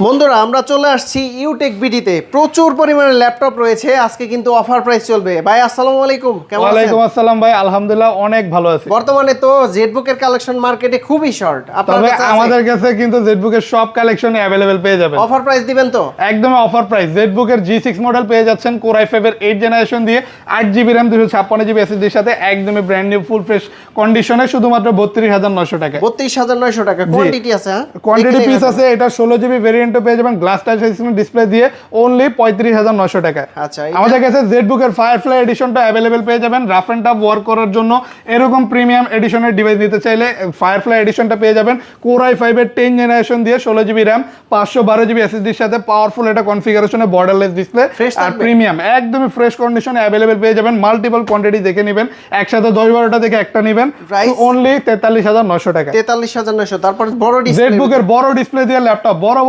বন্ধুরা আমরা চলে আসছি ইউটেক বিডিতে প্রচুর পরিমাণে ল্যাপটপ রয়েছে আজকে কিন্তু অফার প্রাইস চলবে ভাই আসসালামু আলাইকুম কেমন আছেন ওয়ালাইকুম আসসালাম ভাই আলহামদুলিল্লাহ অনেক ভালো আছি বর্তমানে তো জেডবুকের কালেকশন মার্কেটে খুবই শর্ট তবে আমাদের কাছে কিন্তু জেডবুকের সব কালেকশন अवेलेबल পেয়ে যাবেন অফার প্রাইস দিবেন তো একদম অফার প্রাইস জেডবুকের G6 মডেল পেয়ে যাচ্ছেন Core i5 এর 8 জেনারেশন দিয়ে 8GB RAM 256GB SSD এর সাথে একদমই ব্র্যান্ড নিউ ফুল ফ্রেশ কন্ডিশনে শুধুমাত্র 32900 টাকা 32900 টাকা কোয়ান্টিটি আছে কোয়ান্টিটি পিস আছে এটা 16GB ভেরিয়েন্টও পেয়ে যাবেন গ্লাস টাচ স্ক্রিন ডিসপ্লে দিয়ে অনলি 35900 টাকা আচ্ছা আমাদের কাছে জেডবুকের ফায়ারফ্লাই এডিশনটা अवेलेबल পেয়ে যাবেন রাফ এন্ড টাফ ওয়ার্ক করার জন্য এরকম প্রিমিয়াম এডিশনের ডিভাইস নিতে চাইলে ফায়ারফ্লাই এডিশনটা পেয়ে যাবেন Core i5 এর 10 জেনারেশন দিয়ে 16GB RAM 512GB SSD এর সাথে পাওয়ারফুল এটা কনফিগারেশনে বর্ডারলেস ডিসপ্লে আর প্রিমিয়াম একদমই ফ্রেশ কন্ডিশনে अवेलेबल পেয়ে যাবেন মাল্টিপল কোয়ান্টিটি দেখে নেবেন একসাথে 10-12টা থেকে একটা নেবেন অনলি 43900 টাকা 43900 তারপর বড় ডিসপ্লে জেডবুকের বড় ডিসপ্লে দিয়ে ল্যাপটপ বড়